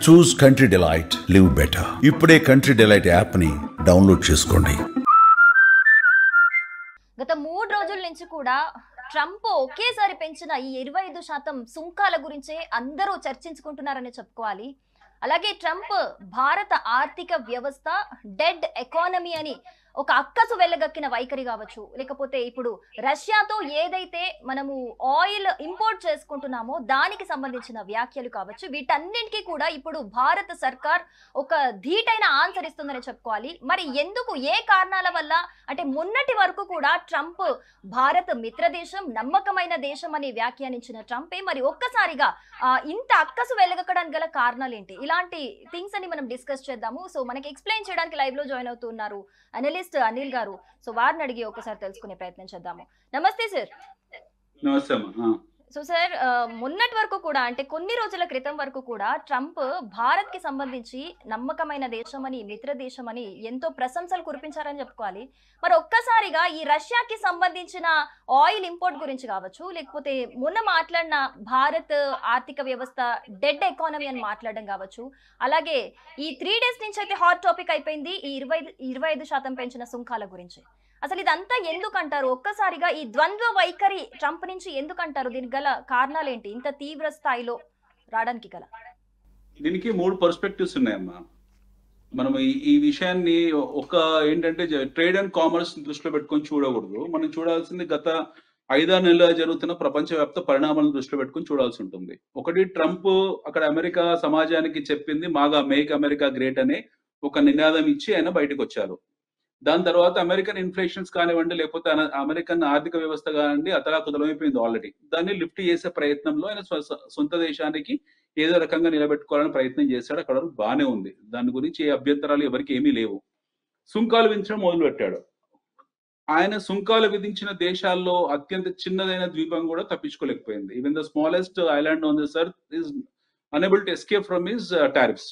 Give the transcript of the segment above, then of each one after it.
చూస్ country delight, live better. ఇప్పుడే country delight యాప్ని download చేసుకోండి. గత 3 రోజుల నుంచి కూడా ట్రంప్ ఒకేసారి పెంచిన ఈ 25% సుంకాల గురించే అందరూ చర్చించుకుంటున్నారని చెప్పుకోవాలి. అలాగే ట్రంప్ భారత ఆర్థిక వ్యవస్థ డెడ్ ఎకానమీ అని ఒక అక్కసు వెళ్ళగక్కిన వైఖరి కావచ్చు, లేకపోతే ఇప్పుడు రష్యాతో ఏదైతే మనము ఆయిల్ ఇంపోర్ట్ చేసుకుంటున్నామో దానికి సంబంధించిన వ్యాఖ్యలు కావచ్చు, వీటన్నింటికీ కూడా ఇప్పుడు భారత సర్కార్ ఒక ధీటైన ఆన్సర్ ఇస్తుందని చెప్పుకోవాలి. మరి ఎందుకు, ఏ కారణాల వల్ల అంటే మొన్నటి వరకు కూడా ట్రంప్ భారత్ మిత్రదేశం, నమ్మకమైన దేశం అని వ్యాఖ్యానించిన ట్రంపే మరి ఒక్కసారిగా ఇంత అక్కసు వెళ్ళగక్కడానికి గల కారణాలు ఏంటి? ఇలాంటి థింగ్స్ అని మనం డిస్కస్ చేద్దాము. సో మనకి ఎక్స్ప్లెయిన్ చేయడానికి లైవ్ లో జాయిన్ అవుతున్నారు అనలిస్ట్ అనిల్ గారు. సో వారిని అడిగి ఒకసారి తెలుసుకునే ప్రయత్నం చేద్దాము. నమస్తే సార్. నమస్తే. సో సార్, మొన్నటి వరకు కూడా అంటే కొన్ని రోజుల క్రితం వరకు కూడా ట్రంప్ భారత్ కి సంబంధించి నమ్మకమైన దేశం అని, మిత్ర దేశం అని ఎంతో ప్రశంసలు కురిపించారని చెప్పుకోవాలి. మరి ఒక్కసారిగా ఈ రష్యాకి సంబంధించిన ఆయిల్ ఇంపోర్ట్ గురించి కావచ్చు, లేకపోతే మొన్న మాట్లాడిన భారత్ ఆర్థిక వ్యవస్థ డెడ్ ఎకానమీ అని మాట్లాడడం కావచ్చు, అలాగే ఈ 3 days నుంచి అయితే హాట్ టాపిక్ అయిపోయింది ఈ 25% పెంచిన సుంకాల గురించి. అసలు ఇదంతా ఎందుకంటారు? ఒక్కసారిగా ఈ ద్వంద్వ వైఖరి ట్రంప్ నుంచి ఎందుకంటారు? దీనికి గల కారణాలు ఏంటి ఇంత తీవ్ర స్థాయిలో రావడానికి గల? దీనికి 3 పర్స్పెక్టివ్స్ ఉన్నాయమ్మా. మనం ఈ విషయాన్ని ఏంటంటే ట్రేడ్ అండ్ కామర్స్ దృష్టిలో పెట్టుకొని చూడకూడదు. మనం చూడాల్సింది గత 5-6 నెలలుగా జరుగుతున్న ప్రపంచవ్యాప్త పరిణామాలను దృష్టిలో పెట్టుకొని చూడాల్సి ఉంటుంది. ఒకటి, ట్రంప్ అక్కడ అమెరికా సమాజానికి చెప్పింది మేక్ అమెరికా గ్రేట్ అనే ఒక నినాదం ఇచ్చి ఆయన బయటకు వచ్చారు. దాని తర్వాత అమెరికన్ ఇన్ఫ్లేషన్స్ కానివ్వండి, లేకపోతే అమెరికన్ ఆర్థిక వ్యవస్థ కానివ్వండి అతలాకుతలమైపోయింది ఆల్రెడీ. దాన్ని లిఫ్ట్ చేసే ప్రయత్నంలో ఆయన సొంత దేశానికి ఏదో రకంగా నిలబెట్టుకోవాలని ప్రయత్నం చేశాడు. అక్కడ బాగానే ఉంది, దాని గురించి ఏ అభ్యంతరాలు ఎవరికి ఏమీ లేవు. సుంకాలు విధించడం మొదలు పెట్టాడు. ఆయన సుంకాలు విధించిన దేశాల్లో అత్యంత చిన్నదైన ద్వీపం కూడా తప్పించుకోలేకపోయింది. Even the smallest island on this earth is unable to escape from his tariffs.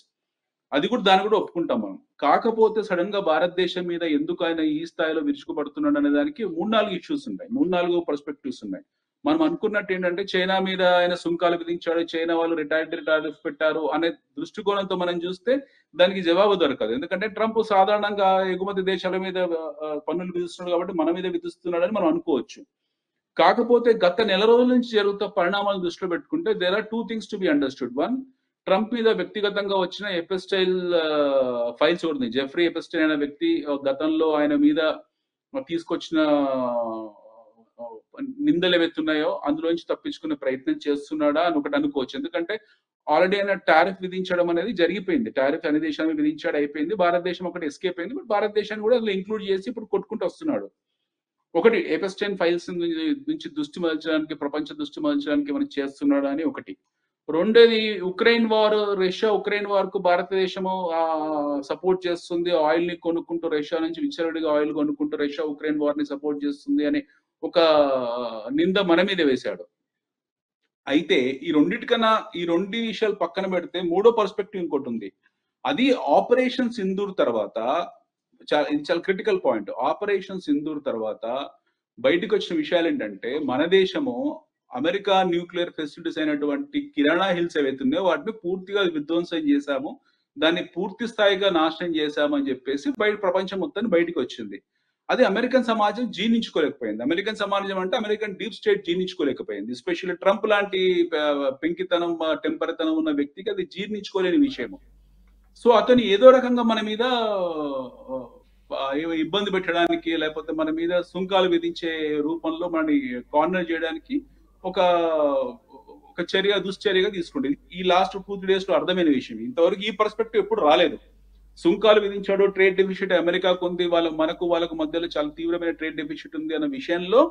దాన్ని కూడా ఒప్పుకుంటాం మనం. కాకపోతే సడన్ గా భారతదేశం మీద ఎందుకు ఆయన ఈ స్థాయిలో విరుచుకుపడుతున్నాడు అనే దానికి 3-4 ఇష్యూస్ ఉన్నాయి, 3-4 పర్స్పెక్టివ్స్ ఉన్నాయి. మనం అనుకున్నట్టు ఏంటంటే చైనా మీద ఆయన సుంకాలు విధించాడు, చైనా వాళ్ళు రిటాలిటరీ టారిఫ్ పెట్టారు అనే దృష్టికోణంతో మనం చూస్తే దానికి జవాబు దొరకదు. ఎందుకంటే ట్రంప్ సాధారణంగా ఎగుమతి దేశాల మీద పన్నులు విధిస్తున్నాడు కాబట్టి మన మీద విధిస్తున్నాడని మనం అనుకోవచ్చు. కాకపోతే గత నెల రోజుల నుంచి జరుగుతున్న పరిణామాలను దృష్టిలో పెట్టుకుంటే there are 2 things to be understood. One, Trump మీద వ్యక్తిగతంగా వచ్చిన ఎపెస్టైల్ ఫైల్స్ ఒకటి, జెఫ్రీ ఎపెస్టైన్ అనే వ్యక్తి గతంలో ఆయన మీద తీసుకొచ్చిన నిందలు ఏవైతున్నాయో అందులోంచి తప్పించుకునే ప్రయత్నం చేస్తున్నాడా అని ఒకటి అనుకోవచ్చు. ఎందుకంటే ఆల్రెడీ ఆయన టారిఫ్ విధించడం అనేది జరిగిపోయింది. టారిఫ్ అన్ని దేశాలను విధించాడు, అయిపోయింది. భారతదేశం ఒకటి ఎస్కేప్ అయింది, బట్ భారతదేశాన్ని కూడా అందులో ఇంక్లూడ్ చేసి ఇప్పుడు కొట్టుకుంటూ వస్తున్నాడు. ఒకటి, ఎపెస్టైన్ ఫైల్స్ నుంచి దృష్టి మరల్చడానికి, ప్రపంచ దృష్టి మరల్చడానికి మనం చేస్తున్నాడు అని ఒకటి. రెండోది, రష్యా ఉక్రెయిన్ వార్ కు భారతదేశము సపోర్ట్ చేస్తుంది, ఆయిల్ ని కొనుక్కుంటూ రష్యా నుంచి విచ్చలవిడిగా ఆయిల్ కొనుక్కుంటూ రష్యా ఉక్రెయిన్ వార్ ని సపోర్ట్ చేస్తుంది అని ఒక నింద మన మీద వేశాడు. అయితే ఈ రెండు విషయాలు పక్కన పెడితే మూడో పర్స్పెక్టివ్ ఇంకోటి ఉంది. అది ఆపరేషన్ సింధూర్ తర్వాత, ఇది చాలా క్రిటికల్ పాయింట్. ఆపరేషన్ సింధూర్ తర్వాత బయటకు వచ్చిన విషయాలు ఏంటంటే మన దేశము అమెరికా న్యూక్లియర్ ఫెసిలిటీస్ అయినటువంటి కిరాణా హిల్స్ ఏవైతున్నాయో వాటిని పూర్తిగా విధ్వంసం చేశాము, దాన్ని పూర్తి స్థాయిగా నాశనం చేశాము అని చెప్పేసి ప్రపంచం మొత్తాన్ని బయటకు వచ్చింది. అది అమెరికన్ సమాజం జీర్ణించుకోలేకపోయింది. అమెరికన్ సమాజం అంటే అమెరికన్ డీప్ స్టేట్ జీర్ణించుకోలేకపోయింది. ఎస్పెషల్లీ ట్రంప్ లాంటి పెంకితనం, టెంపరితనం ఉన్న వ్యక్తికి అది జీర్ణించుకోలేని విషయము. సో అతను ఏదో రకంగా మన మీద ఇబ్బంది పెట్టడానికి, లేకపోతే మన మీద సుంకాలు విధించే రూపంలో మనని కార్నర్ చేయడానికి ఒక దుశ్చర్యగా తీసుకుంటుంది. ఈ లాస్ట్ 2-3 days లో అర్థమైన విషయం. ఇంతవరకు ఈ పర్స్పెక్టివ్ ఎప్పుడు రాలేదు. సుంకాలు విధించాడు, ట్రేడ్ డెఫిసిట్ అమెరికాకు ఉంది, వాళ్ళకు మధ్యలో చాలా తీవ్రమైన ట్రేడ్ డెఫిసిట్ ఉంది అన్న విషయంలో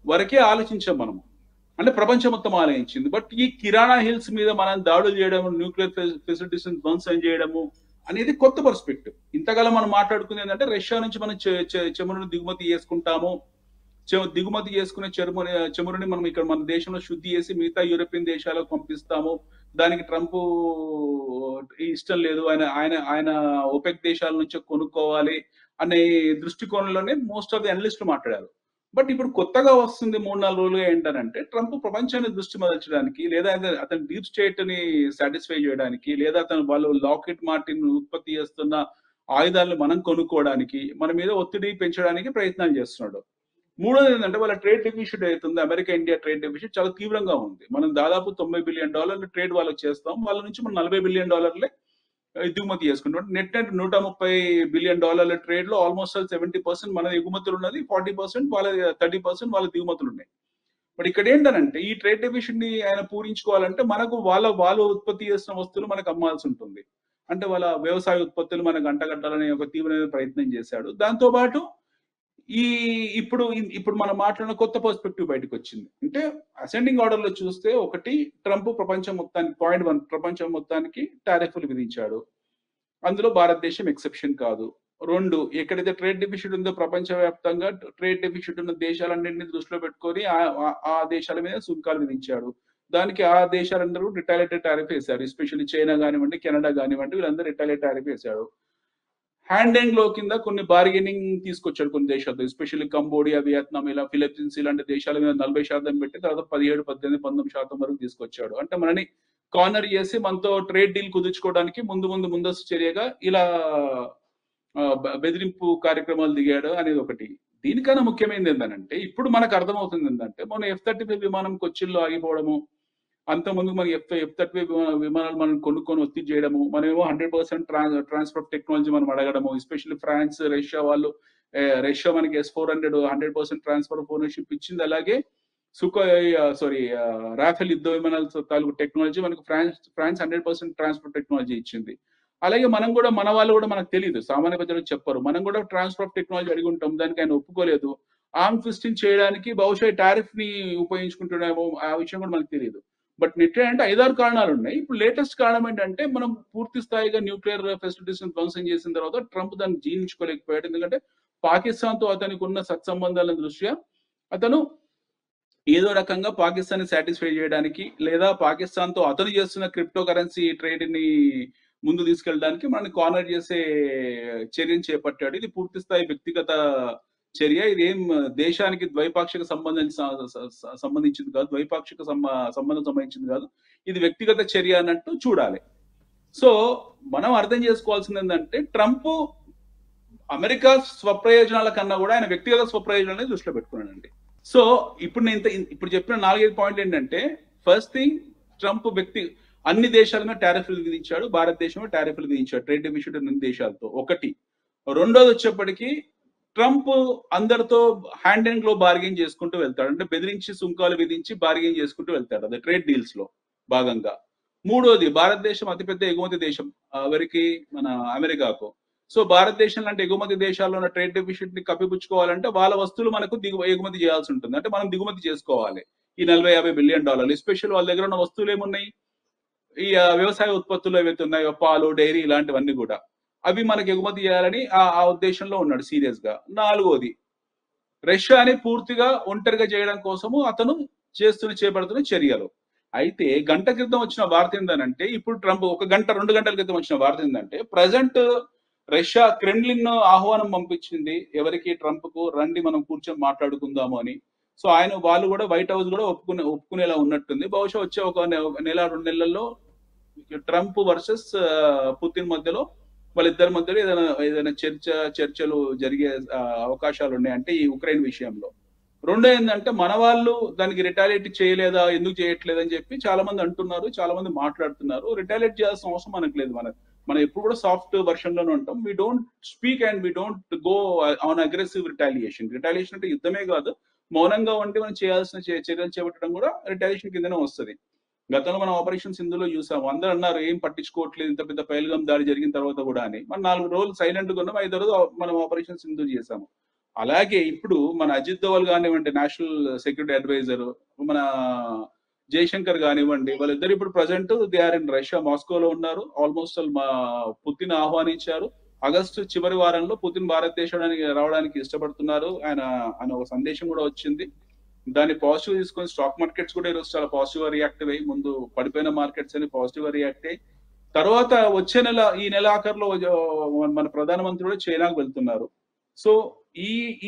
వరకే ఆలోచించాం మనం. అంటే ప్రపంచం మొత్తం ఆలోచించింది. బట్ ఈ కిరాణా హిల్స్ మీద మనం దాడులు చేయడం, న్యూక్లియర్ ఫెసిలిటీస్ ధ్వంసం చేయడము అనేది కొత్త పర్స్పెక్టివ్. ఇంతకాలం మనం మాట్లాడుకుంది ఏంటంటే రష్యా నుంచి మనం చమురుని దిగుమతి చేసుకుంటాము, దిగుమతి చేసుకునే చమురుని మనం ఇక్కడ మన దేశంలో శుద్ధి చేసి మిగతా యూరోపియన్ దేశాలకు పంపిస్తాము, దానికి ట్రంప్ ఇష్టం లేదు, ఆయన ఓపెక్ దేశాల నుంచి కొనుక్కోవాలి అనే దృష్టికోణంలోనే మోస్ట్ ఆఫ్ ది అనలిస్టులు మాట్లాడారు. బట్ ఇప్పుడు కొత్తగా వస్తుంది 3-4 రోజులుగా ఏంటనంటే ట్రంప్ ప్రపంచాన్ని దృష్టి మరల్చడానికి, లేదా అతని డీప్ స్టేట్ ని సాటిస్ఫై చేయడానికి, లేదా వాళ్ళు లాకెట్ మార్టిన్ ఉత్పత్తి చేస్తున్న ఆయుధాలను మనం కొనుక్కోవడానికి మన మీద ఒత్తిడి పెంచడానికి ప్రయత్నాలు చేస్తున్నాడు. మూడోది ఏంటంటే వాళ్ళ ట్రేడ్ డెఫిసిట్ అవుతుంది, అమెరికా ఇండియా ట్రేడ్ డెఫిసిట్ చాలా తీవ్రంగా ఉంది. మనం దాదాపు $90 బిలియన్ ట్రేడ్ వాళ్ళకి చేస్తాం, వాళ్ళ నుంచి మనం $40 బిలియన్ దిగుమతి చేసుకుంటాం. నెట్ $130 బిలియన్ ట్రేడ్ లో ఆల్మోస్ట్ 70% మన ఎగుమతులు ఉన్నది, 40% వాళ్ళ 30% వాళ్ళ దిగుమతులు ఉన్నాయి. బట్ ఇక్కడ ఏంటంటే ఈ ట్రేడ్ డెఫిసిట్ ని ఆయన పూరించుకోవాలంటే మనకు వాళ్ళు ఉత్పత్తి చేసిన వస్తువులు మనకు అమ్మాల్సి ఉంటుంది. అంటే వాళ్ళ వ్యవసాయ ఉత్పత్తులు మనకు అంటగట్టాలనే ఒక తీవ్రమైన ప్రయత్నం చేశాడు. దాంతో పాటు ఇప్పుడు మనం మాట్లాడిన కొత్త పర్స్పెక్టివ్ బయటకు వచ్చింది. అంటే అసెండింగ్ ఆర్డర్ లో చూస్తే, ఒకటి, ట్రంప్ ప్రపంచం మొత్తానికి ప్రపంచం మొత్తానికి టారిఫ్లు విధించాడు. అందులో భారతదేశం ఎక్సెప్షన్ కాదు. 2, ఎక్కడైతే ట్రేడ్ డెఫిసిట్ ఉందో ప్రపంచవ్యాప్తంగా ట్రేడ్ డెఫిసిట్ ఉన్న దేశాలన్నింటినీ దృష్టిలో పెట్టుకొని ఆ దేశాల మీద సుంకాలు విధించాడు. దానికి ఆ దేశాలందరూ రిటాలియేటరీ టారిఫ్ వేశారు. ఎస్పెషల్లీ చైనా కానివ్వండి, కెనడా కానివ్వండి, వీళ్ళందరూ రిటాలియేటరీ టారిఫ్ వేశారు. హ్యాండ్ లో కింద కొన్ని బార్గెనింగ్ తీసుకొచ్చాడు కొన్ని దేశాలతో, ఎస్పెషల్లీ కంబోడియా, వియత్నాం, ఇలా ఫిలిప్పీన్స్ ఇలాంటి దేశాల మీద 40% పెట్టి తర్వాత 17, 18, 19% వరకు తీసుకొచ్చాడు. అంటే మనని కార్నర్ చేసి మనతో ట్రేడ్ డీల్ కుదుర్చుకోవడానికి ముందస్తు చర్యగా ఇలా బెదిరింపు కార్యక్రమాలు దిగాడు అనేది ఒకటి. దీనికన్నా ముఖ్యమైనది ఏంటంటే ఇప్పుడు మనకు అర్థమవుతుంది ఏంటంటే, మన F-35 విమానం కొచ్చిన్లో ఆగిపోవడము, అంతకుముందు మనకి F-35 విమానాలు మనం కొనుక్కొని ఒత్తిడి చేయడము, మనమేమో 100% ట్రాన్స్ఫర్ టెక్నాలజీ మనం అడగడము, ఎస్పెషల్లీ ఫ్రాన్స్, రష్యా వాళ్ళు, రష్యా మనకి S-400 100% ట్రాన్స్ఫర్ ఆఫ్ ఓనర్షిప్ ఇచ్చింది. అలాగే రాఫెల్ యుద్ధ విమానాల తాలూకు టెక్నాలజీ మనకు ఫ్రాన్స్ 100% ట్రాన్స్ఫర్ టెక్నాలజీ ఇచ్చింది. అలాగే మన వాళ్ళు కూడా మనకు తెలియదు, సామాన్య ప్రజలకు చెప్పరు, మనం కూడా ట్రాన్స్ఫర్ ఆఫ్ టెక్నాలజీ అడిగి ఉంటాం, దానికి ఆయన ఒప్పుకోలేదు. ఆర్మ్ ట్విస్టింగ్ చేయడానికి బహుశా టారిఫ్ ని ఉపయోగించుకుంటున్నామో ఆ విషయం కూడా మనకు తెలియదు. బట్ నెట్ అంటే 5-6 కారణాలు ఉన్నాయి. ఇప్పుడు లేటెస్ట్ కారణం ఏంటంటే, మనం పూర్తి స్థాయిగా న్యూక్లియర్ ఫెసిలిటీస్ ధ్వంసం చేసిన తర్వాత ట్రంప్ దాన్ని జీర్ణించుకోలేకపోయాడు. ఎందుకంటే పాకిస్తాన్ తో అతనికి ఉన్న సత్సంబంధాల దృష్ట్యా అతను ఏదో రకంగా పాకిస్తాన్ ని సాటిస్ఫై చేయడానికి, లేదా పాకిస్తాన్ తో అతను చేస్తున్న క్రిప్టో కరెన్సీ ట్రేడ్ ని ముందు తీసుకెళ్ళడానికి మనల్ని కార్నర్ చేసే చర్యను చేపట్టాడు. ఇది పూర్తి స్థాయి వ్యక్తిగత చర్య. ఇదేం దేశానికి ద్వైపాక్షిక సంబంధించింది కాదు, ద్వైపాక్షిక సంబంధం సంబంధించింది కాదు, ఇది వ్యక్తిగత చర్య అన్నట్టు చూడాలి. సో మనం అర్థం చేసుకోవాల్సింది ఏంటంటే, ట్రంప్ అమెరికా స్వప్రయోజనాల కన్నా కూడా ఆయన వ్యక్తిగత స్వప్రయోజనాలని దృష్టిలో పెట్టుకున్నాడండి. సో ఇప్పుడు చెప్పిన 4-5 పాయింట్లు ఏంటంటే, ఫస్ట్ థింగ్, ట్రంప్ అన్ని దేశాల మీద టారిఫ్లు విధించాడు, భారతదేశంలో టారిఫ్లు విధించాడు, ట్రేడ్ డెఫిసిట్ అన్ని దేశాలతో. ఒకటి. రెండోది వచ్చేప్పటికీ ట్రంప్ అందరితో హ్యాండ్ అండ్ గ్లోవ్ బార్గెన్ చేసుకుంటూ వెళ్తాడు. అంటే బెదిరించి సుంకాలు విధించి బార్గెన్ చేసుకుంటూ వెళ్తాడు, అదే ట్రేడ్ డీల్స్ లో భాగంగా. మూడోది, భారతదేశం అతిపెద్ద ఎగుమతి దేశం ఎవరికి, మన అమెరికాకు. సో భారతదేశం లాంటి ఎగుమతి దేశాల్లో ఉన్న ట్రేడ్ డెఫిసిట్ ని కప్పిపుచ్చుకోవాలంటే వాళ్ళ వస్తువులు మనకు ఎగుమతి చేయాల్సి ఉంటుంది. అంటే మనం దిగుమతి చేసుకోవాలి ఈ $40-50 బిలియన్. ఎస్పెషల్ వాళ్ళ దగ్గర ఉన్న వస్తువులు ఏమున్నాయి, ఈ వ్యవసాయ ఉత్పత్తులు ఏవైతే ఉన్నాయో, పాలు, డైరీ, ఇలాంటివన్నీ కూడా అవి మనకి ఎగుమతి చేయాలని ఆ ఉద్దేశంలో ఉన్నాడు సీరియస్ గా. నాలుగోది, రష్యాని పూర్తిగా ఒంటరిగా చేయడం కోసము అతను చేపడుతున్న చర్యలు. అయితే గంట క్రితం వచ్చిన వార్త ఏంటంటే, ఇప్పుడు ట్రంప్ 1 గంట 2 గంటల క్రితం వచ్చిన వార్త ఏంటంటే, ప్రజెంట్ రష్యా క్రెమ్లిన్ ఆహ్వానం పంపించింది ఎవరికి, ట్రంప్ కు, రండి మనం కూర్చొని మాట్లాడుకుందాము అని. సో వాళ్ళు కూడా వైట్ హౌస్ కూడా ఒప్పుకునేలా ఉన్నట్టుంది. బహుశా వచ్చే 1 నెల 2 నెలల్లో ట్రంప్ వర్సెస్ పుతిన్ మధ్యలో, వాళ్ళిద్దరి మధ్యలో ఏదైనా చర్చలు జరిగే అవకాశాలు ఉన్నాయి, అంటే ఈ ఉక్రెయిన్ విషయంలో. రెండో ఏంటంటే, మన వాళ్ళు దానికి రిటాలియేట్ చేయలేదా, ఎందుకు చేయట్లేదని చెప్పి చాలా మంది అంటున్నారు, చాలా మంది మాట్లాడుతున్నారు. రిటాలియేట్ చేయాల్సిన అవసరం మనకు లేదు. మనం ఎప్పుడు కూడా సాఫ్ట్ వర్షన్ లోనే ఉంటాం. We don't speak and we don't go on aggressive retaliation. Retaliation అంటే యుద్ధమే కాదు, మౌనంగా ఉండి మనం చేయాల్సిన చర్యలు చేపట్టడం కూడా రిటాలియేషన్ కిందనే వస్తుంది. గతంలో మనం ఆపరేషన్ సింధులో చూసాము, అందరూ అన్నారు ఏం పట్టించుకోవట్లేదు ఇంత పెద్ద పహల్గామ్ దాడి జరిగిన తర్వాత కూడా అని. మనం 4 రోజులు సైలెంట్ గా ఉన్నాం, 5వ రోజు మనం ఆపరేషన్ సింధు చేసాము. అలాగే ఇప్పుడు మన అజిత్ దోవల్ కానివ్వండి, నేషనల్ సెక్యూరిటీ అడ్వైజర్, మన జయశంకర్ కానివ్వండి, వాళ్ళిద్దరు ఇప్పుడు present they are in Russia, మాస్కోలో ఉన్నారు. ఆల్మోస్ట్ పుతిన్ ఆహ్వానించారు. ఆగస్టు చివరి వారంలో పుతిన్ భారతదేశానికి రావడానికి ఇష్టపడుతున్నారు. ఆయన ఒక సందేశం కూడా వచ్చింది. దాన్ని పాజిటివ్ తీసుకొని స్టాక్ మార్కెట్స్ కూడా ఈరోజు చాలా పాజిటివ్ గా రియాక్ట్ అయ్యి, ముందు పడిపోయిన మార్కెట్స్ అని పాజిటివ్ గా రియాక్ట్ అయ్యి, తర్వాత వచ్చే నెల, ఈ నెల ఆఖరిలో మన ప్రధానమంత్రి కూడా చైనాకు వెళ్తున్నారు. సో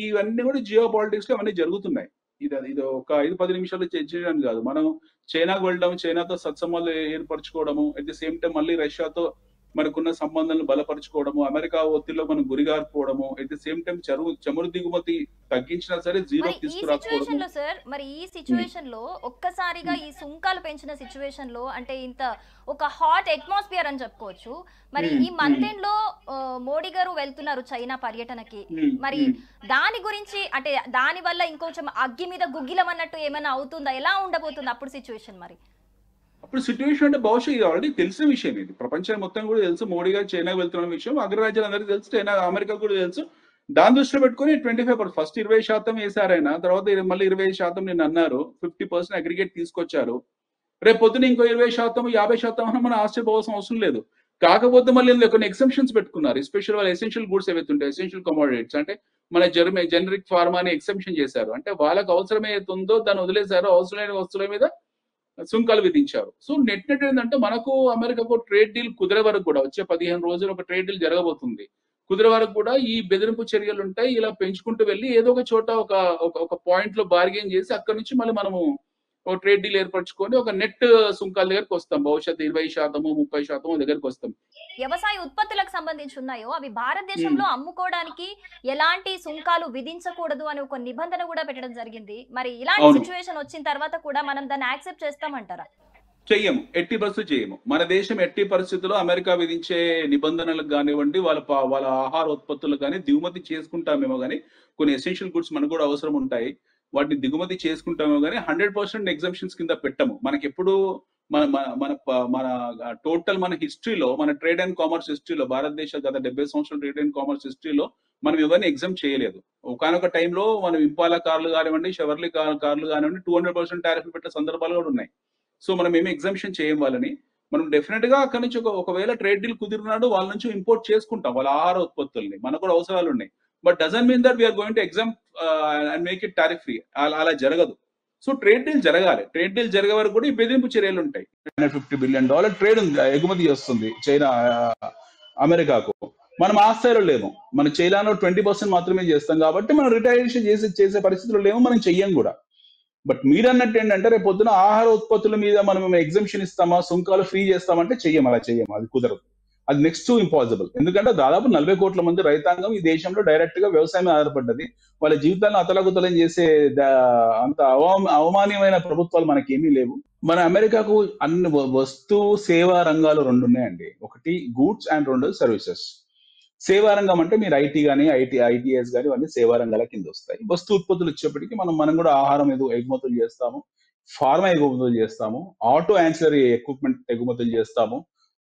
ఇవన్నీ కూడా జియో పాలిటిక్స్ లో అవన్నీ జరుగుతున్నాయి. ఇది ఒక 5-10 నిమిషాల్లో చేయడం కాదు. మనం చైనాకు వెళ్ళడం, చైనాతో సత్సంబంధాలు ఏర్పరచుకోవడము, అట్ ది సేమ్ టైం మళ్ళీ రష్యాతో మనకున్న సంబంధాలను బలపరచుకోవడము, అమెరికా ఒత్తిడిలో మనం గురిగారిపోవడము, అట్ ది సేమ్ టైం చమురు దిగుమతి తగ్గించినా సరే జీరో తీసుకురాకపోవడము. మరి ఈ సిచ్యువేషన్ లో ఒక్కసారిగా ఈ సుంకాలు పెంచిన సిచ్యువేషన్ లో అంటే ఇంత ఒక హాట్ అట్మాస్ఫియర్ అని చెప్పుకోవచ్చు. మరి ఈ మంత్ ఎండ్ లో మోడీ గారు వెళ్తున్నారు చైనా పర్యటనకి. మరి దాని గురించి అంటే దాని వల్ల ఇంకొంచెం అగ్గి మీద గుగ్గిలం అన్నట్టు ఏమైనా అవుతుందా? ఎలా ఉండబోతుంది అప్పుడు సిచ్యువేషన్? మరి అప్పుడు సిచ్యువేషన్ అంటే బహుశా ఇది ఆల్రెడీ తెలిసిన విషయం. ఇది ప్రపంచం మొత్తం కూడా తెలుసు. మోడీ గారు చైనాకు వెళ్తున్న విషయం అగ్రరాజ్యాలందరికీ తెలుసు, చైనా అమెరికా కూడా తెలుసు. దాని దృష్టిలో పెట్టుకుని 25% ఫస్ట్ 20% వేశారైనా, తర్వాత మళ్ళీ 20% నేను అన్నారు, 50% అగ్రిగేట్ తీసుకొచ్చారు. రేపు పొద్దున ఇంకో 20%, 50% మనం ఆశ్చర్యపోవాల్సిన అవసరం లేదు. కాకపోతే మళ్ళీ ఇందులో కొన్ని ఎక్సెప్షన్స్ పెట్టుకున్నారు. ఎస్పెషల్ వాళ్ళ ఎసెన్షియల్ గూడ్స్ ఏవైతే ఉంటాయి, ఎసెన్షియల్ కమోడిటీస్ అంటే మన జనరిక్ ఫార్మాని ఎక్సెప్షన్ చేశారు. అంటే వాళ్ళకి అవసరం ఏదైతే ఉందో దాన్ని వదిలేశారు, అవసరం లేని వస్తువుల మీద సుంకాలు విధించారు. సో నెట్ ఏంటంటే మనకు అమెరికాకు ట్రేడ్ డీల్ కుదిరే వరకు కూడా, వచ్చే 15 రోజులు ఒక ట్రేడ్ డీల్ జరగబోతుంది. కుదిరే వరకు కూడా ఈ బెదిరింపు చర్యలు ఉంటాయి. ఇలా పెంచుకుంటూ వెళ్ళి ఏదో ఒక చోట ఒక పాయింట్ లో బార్గెన్ చేసి అక్కడ నుంచి మళ్ళీ మనము ఒక ట్రేడ్ డీల్ ఏర్పరచుకొని ఒక నెట్ సుంకాల దగ్గరకు వస్తాం. భవిష్యత్తు 20%, 30% దగ్గరకు వస్తాం. వ్యవసాయ ఉత్పత్తులకు సంబంధించి ఉన్నాయో అవి భారతదేశంలో అమ్ముకోవడానికి ఎలాంటి సుంకాలు విధించకూడదు అని ఒక నిబంధన కూడా పెట్టడం జరిగింది. మరి ఇలాంటి సిచ్యువేషన్ వచ్చిన తర్వాత కూడా మనం దాన్ని యాక్సెప్ట్ చేస్తామంటారా? చెయ్యము, ఎట్టి పరిస్థితులు చేయము. మన దేశం ఎట్టి పరిస్థితుల్లో అమెరికా విధించే నిబంధనలకు కానివ్వండి, వాళ్ళ ఆహార ఉత్పత్తులకు కానీ దిగుమతి చేసుకుంటామేమో కానీ, కొన్ని ఎసెన్షియల్ గుడ్స్ మనకు కూడా అవసరం ఉంటాయి, వాటిని దిగుమతి చేసుకుంటామో కానీ 100% ఎగ్జంప్షన్స్ కింద పెట్టము. మనకి ఎప్పుడు మన మన మన టోటల్ మన హిస్టరీలో, మన ట్రేడ్ అండ్ కామర్స్ హిస్టరీలో, భారతదేశ గత 70 సంవత్సరాల ట్రేడ్ అండ్ కామర్స్ హిస్టరీలో మనం ఎవరిని ఎగ్జామ్ చేయలేదు. ఒకనొక టైంలో మనం ఇంపాలా కార్లు కానివ్వండి, షెవర్లీ కార్లు కానివ్వండి 200% టారిఫ్ పెట్టే సందర్భాలు కూడా ఉన్నాయి. సో మనం ఏమి ఎగ్జామ్షన్ చేయం వాళ్ళని. మనం డెఫినెట్ గా అక్కడ నుంచి ఒకవేళ ట్రేడ్ డీల్ కుదిరినాడు వాళ్ళ నుంచి ఇంపోర్ట్ చేసుకుంటాం వాళ్ళ ఆహార ఉత్పత్తుల్ని, మనకు కూడా అవసరాలు ఉన్నాయి. But doesn't mean that we are going to exam and make it tariff free. అలా జరగదు. సో ట్రేడ్ డీల్ జరగాలి. ట్రేడ్ డీల్ జరిగే వరకు కూడా ఈ బెదిరింపు చర్యలు ఉంటాయి. $150 బిలియన్ ట్రేడ్ ఉంది, ఎగుమతి చేస్తుంది చైనా అమెరికాకు. మనం ఆ స్థాయిలో లేము. మన చైనాలో 20% మాత్రమే చేస్తాం కాబట్టి మనం రిటైలేషన్ చేసే పరిస్థితుల్లో లేము, మనం చెయ్యం కూడా. బట్ మీరు అన్నట్టు ఏంటంటే రేపు పొద్దున ఆహార ఉత్పత్తుల మీద మనం ఎగ్జంప్షన్ ఇస్తామా, సుంకాలు ఫ్రీ చేస్తామంటే అలా చెయ్యం, అది కుదరదు. అది నెక్స్ట్ ఇంపాసిబుల్. ఎందుకంటే దాదాపు 40 కోట్ల మంది రైతాంగం ఈ దేశంలో డైరెక్ట్ గా వ్యవసాయం ఆధారపడ్డది. వాళ్ళ జీవితాలను అతలకుతలం చేసే అంత అవమానీయమైన ప్రభుత్వాలు మనకేమీ లేవు. మన అమెరికాకు అన్ని సేవా రంగాలు 2 ఉన్నాయండి. ఒకటి గూడ్స్ అండ్ 2 సర్వీసెస్. సేవా రంగం అంటే మీరు ఐటీ కానీ ఐటీఎస్ కానీ ఇవన్నీ సేవా రంగాల కింద వస్తాయి. వస్తు ఉత్పత్తులు వచ్చేప్పటికీ మనం కూడా ఆహారం ఎగుమతులు చేస్తాము, ఫార్మా ఎగుమతులు చేస్తాము, ఆటో యాన్సిలరీ ఎక్విప్మెంట్ ఎగుమతులు చేస్తాము,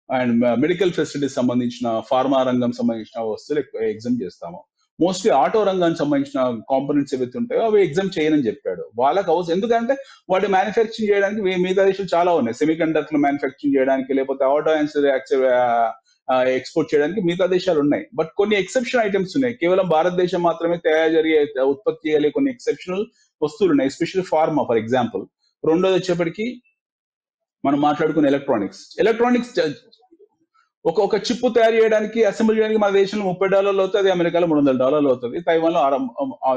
అండ్ మెడికల్ ఫెసిలిటీస్ సంబంధించిన ఫార్మా రంగం సంబంధించిన వస్తువులు ఎగ్జామ్ చేస్తాము. మోస్ట్లీ ఆటో రంగానికి సంబంధించిన కాంపోనెంట్స్ ఏవైతే ఉంటాయో అవి ఎగ్జామ్ చేయనని చెప్పాడు. వాళ్ళకి అవసరం, ఎందుకంటే వాటి మ్యానుఫ్యాక్చరింగ్ చేయడానికి మిగతా దేశాలు చాలా ఉన్నాయి. సెమీ కండక్టర్ మ్యానుఫ్యాక్చరింగ్ చేయడానికి, లేకపోతే ఆటో యాన్సిలరీ ఎక్స్పోర్ట్ చేయడానికి మిగతా దేశాలు ఉన్నాయి. బట్ కొన్ని ఎక్సెప్షన్ ఐటమ్స్ ఉన్నాయి. కేవలం భారతదేశం మాత్రమే ఉత్పత్తి చేయాలి కొన్ని ఎక్సెప్షనల్ వస్తువులు ఉన్నాయి, ఎస్పెషల్లీ ఫార్మా ఫర్ ఎగ్జాంపుల్. రెండోది వచ్చేప్పటికి మనం మాట్లాడుకున్న ఎలక్ట్రానిక్స్ ఒక చిప్ తయారు చేయడానికి, అసెంబ్లీ చేయడానికి మన దేశంలో $30 అవుతుంది, అమెరికాలో $300 అవుతుంది, తైవాన్ లో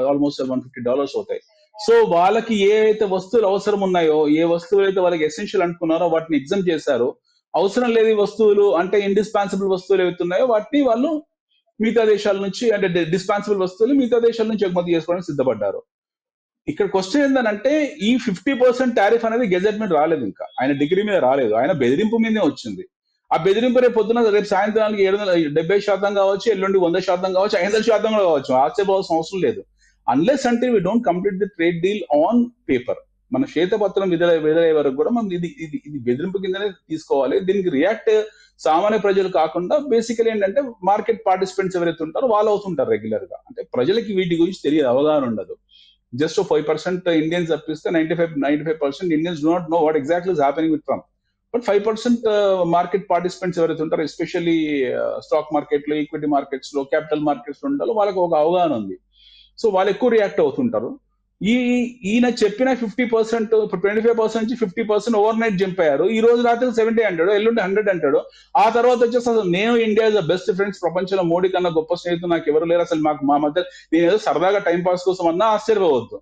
ఆల్మోస్ట్ $150 అవుతాయి. సో వాళ్ళకి ఏ అయితే వస్తువులు అవసరం ఉన్నాయో, ఏ వస్తువులు అయితే వాళ్ళకి ఎసెన్షియల్ అనుకున్నారో వాటిని ఎగ్జామ్ చేశారు. అవసరం లేని వస్తువులు అంటే ఇండిస్పాన్సిబుల్ వస్తువులు ఏవైతే ఉన్నాయో వాటిని వాళ్ళు మిగతా దేశాల నుంచి, అంటే డిస్పాన్సిబుల్ వస్తువులు మిగతా దేశాల నుంచి ఎగుమతి చేసుకోవడానికి సిద్ధపడ్డారు. ఇక్కడ క్వశ్చన్ ఏంటంటే ఈ 50% టారిఫ్ అనేది గెజెట్ మీద రాలేదు, ఇంకా ఆయన డిగ్రీ మీద రాలేదు, ఆయన బెదిరింపు మీదే వచ్చింది. ఆ బెదిరింపు రేపు పొద్దున రేపు సాయంత్రానికి 70% కావచ్చు, ఎల్లుండి 100% కావచ్చు, 500% కూడా కావచ్చు, ఆశ్చర్యపోవాల్సిన అవసరం లేదు. అన్లెస్ అంటే we don't complete the trade deal on paper. మన శ్వేతపత్రం విడుదలయ్యే వరకు కూడా మనం ఇది బెదిరింపు కిందనే తీసుకోవాలి. దీనికి రియాక్ట్ సామాన్య ప్రజలు కాకుండా బేసికలీ ఏంటంటే మార్కెట్ పార్టిసిపెంట్స్ ఎవరైతే ఉంటారో వాళ్ళు అవుతుంటారు రెగ్యులర్ గా. అంటే ప్రజలకి వీటి గురించి తెలియదు, అవగాహన ఉండదు. జస్ట్ 5% ఇండియన్స్ తప్పిస్తే 95% Indians do not know what exactly is happening with Trump. But 5% market participants ఎవరైతే ఉంటారో, ఎస్పెషల్లీ స్టాక్ మార్కెట్ లో, ఈక్విటీ మార్కెట్స్ లో, క్యాపిటల్ మార్కెట్స్ లో ఉంటారో వాళ్ళకి ఒక అవగాహన ఉంది. సో వాళ్ళు ఎక్కువ రియాక్ట్ అవుతుంటారు. ఈయన చెప్పిన 50%, ఇప్పుడు 25% నుంచి 50% ఓవర్ నైట్ జంప్ అయ్యారు. ఈ రోజు రాత్రి 70 అంటాడు, ఎల్లుండి 100 అంటాడు. ఆ తర్వాత వచ్చేసి అసలు నేను India is the best friends, ప్రపంచంలో మోడీ కన్నా గొప్ప స్నేహితులు నాకు ఎవరు లేరు, అసలు మా మధ్య నేను ఏదో సరదాగా టైం పాస్ కోసం అన్నా ఆశ్చర్యపోవద్దు.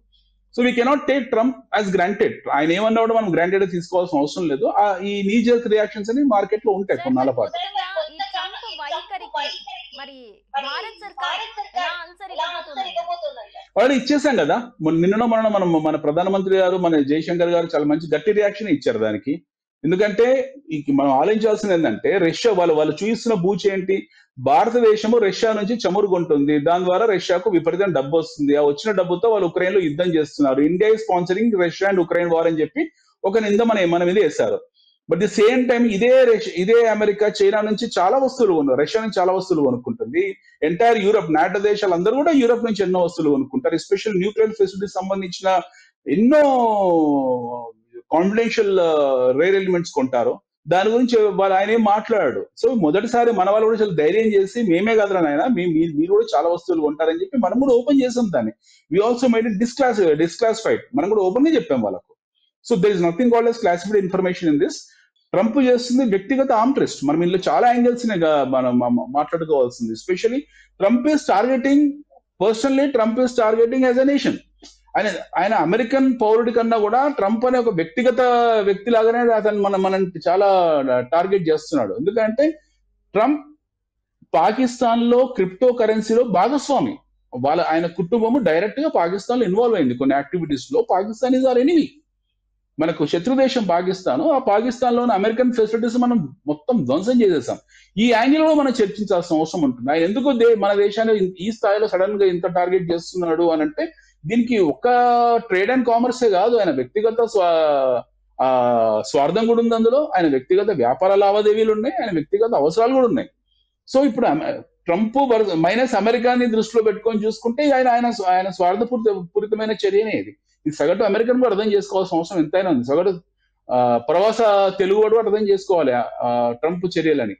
So we cannot take Trump as granted. ఆయన ఏమన్నా కూడా మనం గ్రాంటెడ్ తీసుకోవాల్సిన అవసరం లేదు. ఈ నీ జర్క్ రియాక్షన్స్ అని మార్కెట్ లో ఉంటాయి కొన్నాళ్ళ పాటు. వాళ్ళు ఇచ్చేసాం కదా, నిన్న మన ప్రధానమంత్రి గారు, మన జయశంకర్ గారు చాలా మంచి గట్టి రియాక్షన్ ఇచ్చారు దానికి. ఎందుకంటే మనం ఆలోచించాల్సింది ఏంటంటే రష్యా వాళ్ళు చూపిస్తున్న బూచి ఏంటి, భారతదేశము రష్యా నుంచి చమురు కొంటుంది, దాని ద్వారా రష్యాకు విపరీతం డబ్బు వస్తుంది, ఆ వచ్చిన డబ్బుతో వాళ్ళు ఉక్రెయిన్ లో యుద్ధం చేస్తున్నారు, India is sponsoring Russia and Ukraine war అని చెప్పి ఒక నింద మన మీద వేశారు. బట్ ది సేమ్ టైం ఇదే అమెరికా చైనా నుంచి చాలా వస్తువులు రష్యా నుంచి చాలా వస్తువులు కొనుక్కుంటుంది. ఎంటైర్ యూరప్, నాటో దేశాలు అందరూ కూడా యూరప్ నుంచి ఎన్నో వస్తువులు కొనుక్కుంటారు. ఎస్పెషల్ న్యూక్లియర్ ఫెసిలిటీ సంబంధించిన ఎన్నో కాన్ఫిడెన్షియల్ రేర్ ఎలిమెంట్స్ కొంటారు. దాని గురించి ఆయన ఏం మాట్లాడాడు. సో మొదటిసారి మన వాళ్ళు కూడా చాలా ధైర్యం చేసి మేమే కదరా నాయన, మీరు కూడా చాలా వస్తువులు కొంటారని చెప్పి మనం కూడా ఓపెన్ చేసాం దాన్ని. We also made it declassified. మనం కూడా ఓపెన్ గా చెప్పాం వాళ్ళకు. So there is nothing called as classified information in this. Trump చేస్తుంది వ్యక్తిగత ఆర్మ్ట్రెస్ట్. మనం ఇందులో చాలా యాంగిల్స్ మనం మాట్లాడుకోవాల్సింది. Especially Trump is targeting as a nation. ఆయన అమెరికన్ పౌరుడి కన్నా కూడా ట్రంప్ అనే ఒక వ్యక్తిగత వ్యక్తి లాగానే అతను మనం చాలా టార్గెట్ చేస్తున్నాడు. ఎందుకంటే ట్రంప్ పాకిస్తాన్ లో క్రిప్టో కరెన్సీలో భాగస్వామి. ఆయన కుటుంబము డైరెక్ట్ గా పాకిస్తాన్ లో ఇన్వాల్వ్ అయింది కొన్ని యాక్టివిటీస్ లో. పాకిస్తాన్ ఇస్ ఆర్ ఎనిమీ, మనకు శత్రు దేశం పాకిస్తాన్. ఆ పాకిస్తాన్ లోని అమెరికన్ ఫెసిలిటీస్ మనం మొత్తం ధ్వంసం చేసేసాం. ఈ యాంగిల్ లో మనం చర్చించాల్సిన అవసరం ఉంటుంది. ఆయన ఎందుకు మన దేశాన్ని ఈ స్థాయిలో సడన్ గా ఇంత టార్గెట్ చేస్తున్నాడు అని అంటే, దీనికి ఒక్క ట్రేడ్ అండ్ కామర్సే కాదు, ఆయన వ్యక్తిగత స్వార్థం కూడా ఉంది అందులో. ఆయన వ్యక్తిగత వ్యాపార లావాదేవీలు ఉన్నాయి, ఆయన వ్యక్తిగత అవసరాలు కూడా ఉన్నాయి. సో ఇప్పుడు ట్రంప్ మైనస్ అమెరికాని దృష్టిలో పెట్టుకొని చూసుకుంటే ఆయన స్వార్థపూరితమైన చర్యనే ఇది. సగటు అమెరికన్ కూడా అర్థం చేసుకోవాల్సిన అవసరం ఎంతైనా ఉంది. సగటు ప్రవాస తెలుగు వాడు అర్థం చేసుకోవాలి ట్రంప్ చర్యలని.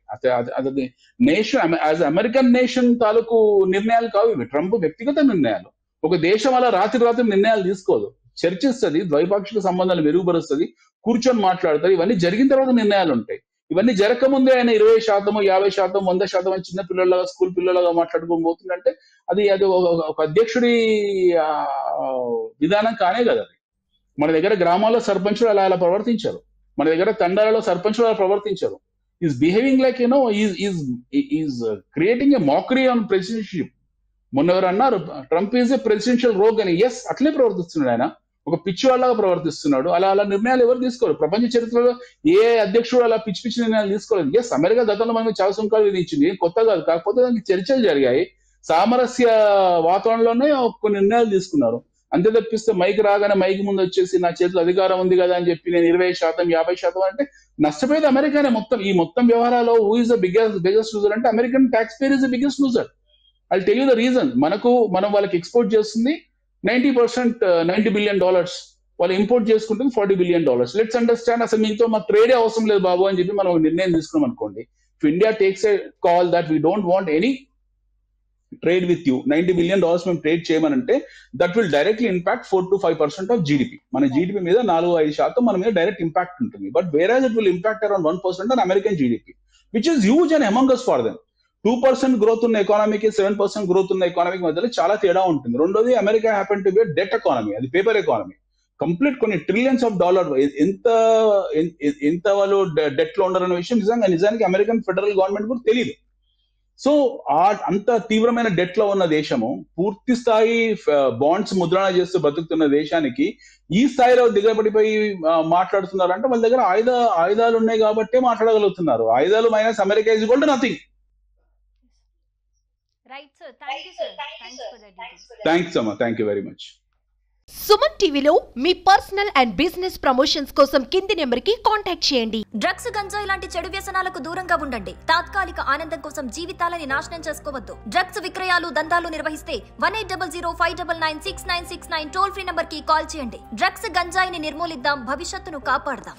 అది నేషన్ యాజ్ అమెరికన్ నేషన్ తాలూకు నిర్ణయాలు కావు ఇవి, ట్రంప్ వ్యక్తిగత నిర్ణయాలు. ఒక దేశం అలా రాత్రి నిర్ణయాలు తీసుకోదు, చర్చిస్తుంది, ద్వైపాక్షిక సంబంధాలు మెరుగుపరుస్తుంది, కూర్చొని మాట్లాడుతుంది. ఇవన్నీ జరిగిన తర్వాత నిర్ణయాలు ఉంటాయి. ఇవన్నీ జరగకముందే ఆయన 20%, 50%, 100% అని చిన్న పిల్లలాగా, స్కూల్ పిల్లలాగా మాట్లాడుకొని పోతుందంటే అది ఒక అధ్యక్షుడి విధానం కానే కదా. అది మన దగ్గర గ్రామాల్లో సర్పంచులు అలా ప్రవర్తించారు, మన దగ్గర తండాలలో సర్పంచులు అలా ప్రవర్తించారు. Is behaving like is creating a mockery on presidentship. మొన్న ఎవరు అన్నారు Trump is a presidential rogue అని. ఎస్, అట్లే ప్రవర్తిస్తున్నాడు ఆయన, ఒక పిచ్చివాళ్ళగా ప్రవర్తిస్తున్నాడు. అలా నిర్ణయాలు ఎవరు తీసుకోరు. ప్రపంచ చరిత్రలో ఏ అధ్యక్షుడు అలా పిచ్చి నిర్ణయాలు తీసుకోలేదు. ఎస్, అమెరికా గతంలో మనకి చాలా సుంకాలు విధించింది, ఏం కొత్త కాదు. కాకపోతే దానికి చర్చలు జరిగాయి, సామరస్య వాతావరణంలోనే కొన్ని నిర్ణయాలు తీసుకున్నారు. అంతే తప్పిస్తే మైక్ రాగానే మైక్ ముందు వచ్చేసి నా చేతిలో అధికారం ఉంది కదా అని చెప్పి నేను 20%, 50% అంటే నష్టపోయేది అమెరికానే. ఈ మొత్తం వ్యవహారాల్లో who is the biggest loser అంటే American tax payer is the biggest loser. I tell you the reason. మనం వాళ్ళకి ఎక్స్పోర్ట్ చేస్తుంది 90%, $90 billion. వాళ్ళు ఇంపోర్ట్ చేసుకుంటుంది $40 billion. లెట్స్ అండర్స్టాండ్, అసలు మీతో మా ట్రేడే అవసరం లేదు బాబు అని చెప్పి మనం నిర్ణయం తీసుకున్నాం అనుకోండి. If India takes a call that we don't want any trade with you, $90 billion మేము ట్రేడ్ చేయమనంటే that will directly impact 4 to 5% of GDP. మన జీడిపి మీద 4-5% మన మీద డైరెక్ట్ ఇంపాక్ట్ ఉంటుంది. బట్ వేరే it will impact around 1% on American GDP, which is huge and amongst far them. 2% growth ఉన్న ఎకానమీకి 7% గ్రోత్ ఉన్న ఎకానమీకి మధ్యలో చాలా తేడా ఉంటుంది. రెండోది, America happen to be debt economy, అది పేపర్ ఎకానమీ. కంప్లీట్ కొన్ని $trillions ఎంత వాళ్ళు డెట్ లో ఉండరన్న విషయం నిజానికి అమెరికన్ ఫెడరల్ గవర్నమెంట్ కూడా తెలియదు. సో అంత తీవ్రమైన డెట్ లో ఉన్న దేశము, పూర్తి స్థాయి బాండ్స్ ముద్రణ చేస్తూ బతుకుతున్న దేశానికి ఈ స్థాయిలో దిగబడిపోయి మాట్లాడుతున్నారంటే వాళ్ళ దగ్గర ఆయుధాలు ఉన్నాయి కాబట్టి మాట్లాడగలుగుతున్నారు. ఆయుధాలు minus America is equal to nothing. Right, sir. Thank you, sir. Thanks for the details. Thanks, Amma. Thank you very much. Suman టీవీలో మీ పర్సనల్ అండ్ బిజినెస్ ప్రమోషన్స్ కోసం కింది నెంబర్ కి కాంటాక్ట్ చేయండి. డ్రగ్స్, గంజాయి లాంటి చెడు వ్యసనాలకు దూరంగా ఉండండి. తాత్కాలిక ఆనందం కోసం జీవితాలని నాశనం చేసుకోవద్దు. డ్రగ్స్ విక్రయాలు, దందాలు నిర్వహిస్తే 1800-599-6969 టోల్ ఫ్రీ నంబర్ కి కాల్ చేయండి. డ్రగ్స్, గంజాయిని నిర్మూలిద్దాం, భవిష్యత్తును కాపాడదాం.